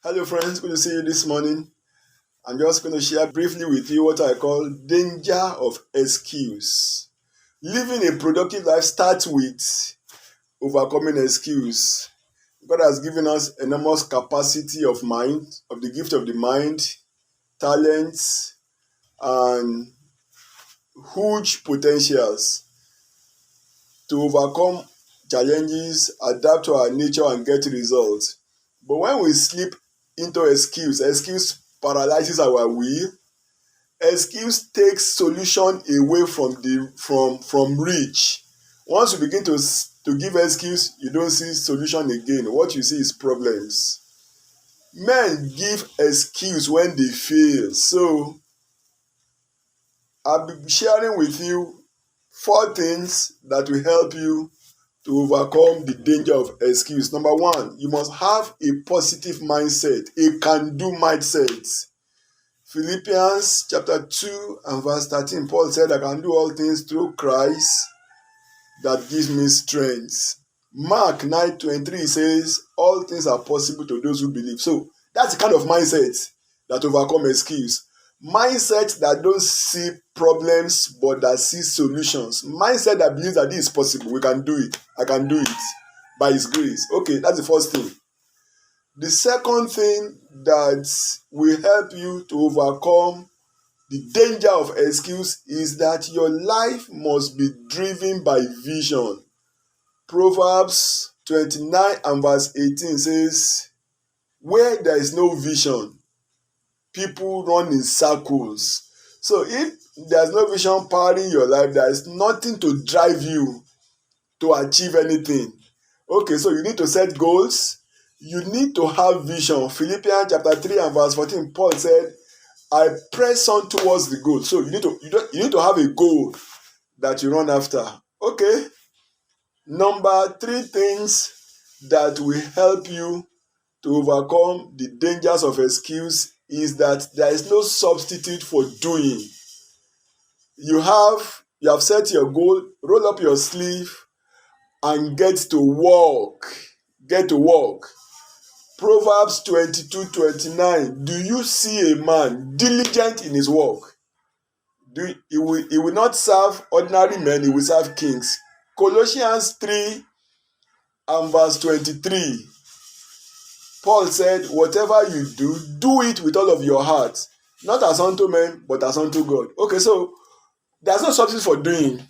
Hello, friends. Good to see you this morning. I'm just going to share briefly with you what I call danger of excuse. Living a productive life starts with overcoming excuse. God has given us enormous capacity of mind, of the gift of the mind, talents, and huge potentials to overcome challenges, adapt to our nature, and get results. But when we slip into excuse paralyzes our will. Excuse takes solution away from reach. Once you begin to give excuse, you don't see solution again. What you see is problems. Men give excuse when they fail. So I'll be sharing with you 4 things that will help you to overcome the danger of excuse. Number one, you must have a positive mindset, a can-do mindset. Philippians chapter 2 and verse 13, Paul said, I can do all things through Christ that gives me strength. Mark 9:23 says, all things are possible to those who believe. So that's the kind of mindset that overcome excuse. Mindset that don't see problems but that sees solutions. Mindset that believes that this is possible. We can do it. I can do it by His grace. Okay, that's the first thing. The second thing that will help you to overcome the danger of excuse is that your life must be driven by vision. Proverbs 29 and verse 18 says, where there is no vision, people run in circles. So if there's no vision powering your life, there is nothing to drive you to achieve anything. Okay, so you need to set goals. You need to have vision. Philippians chapter 3 and verse 14, Paul said, I press on towards the goal. So you need to have a goal that you run after. Okay. Number 3 things that will help you to overcome the dangers of excuse is that there is no substitute for doing. You have set your goal, roll up your sleeve and get to work. Get to work. Proverbs 22:29. Do you see a man diligent in his work? He will not serve ordinary men, he will serve kings. Colossians 3 and verse 23. Paul said, whatever you do, do it with all of your heart. Not as unto men, but as unto God. Okay, so there's no substitute for doing.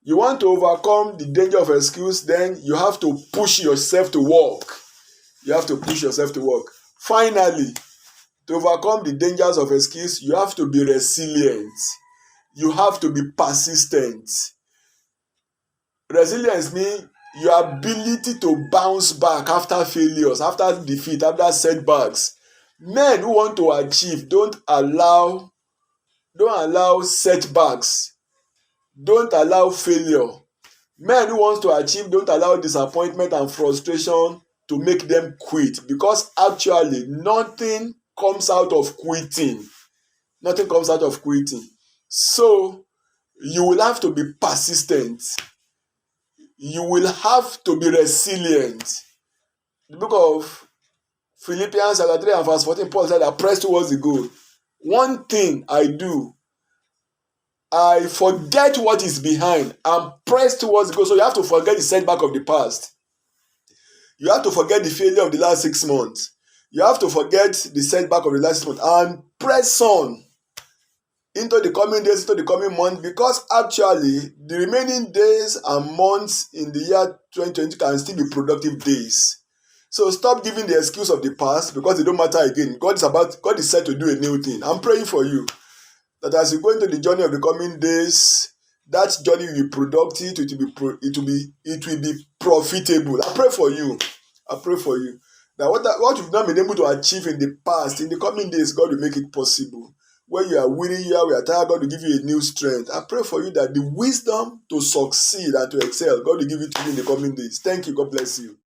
You want to overcome the danger of excuse, then you have to push yourself to work. You have to push yourself to work. Finally, to overcome the dangers of excuse, you have to be resilient. You have to be persistent. Resilience means your ability to bounce back after failures, after defeat, after setbacks. Men who want to achieve don't allow setbacks, don't allow failure. Men who want to achieve don't allow disappointment and frustration to make them quit, because actually nothing comes out of quitting. Nothing comes out of quitting. So you will have to be persistent. You will have to be resilient. The book of Philippians chapter 3 and verse 14, Paul said, I press towards the goal. One thing I do, I forget what is behind and press towards the goal. So you have to forget the setback of the past. You have to forget the failure of the last 6 months. You have to forget the setback of the last 6 months and press on into the coming days, into the coming months, because actually the remaining days and months in the year 2020 can still be productive days. So stop giving the excuse of the past, because they don't matter again. God is set to do a new thing. I'm praying for you that as you go into the journey of the coming days, that journey will be productive, it will be profitable. I pray for you. That what you've not been able to achieve in the past, in the coming days, God will make it possible. When you are weary, we are tired, God will give you a new strength. I pray for you that the wisdom to succeed and to excel, God will give it to you in the coming days. Thank you. God bless you.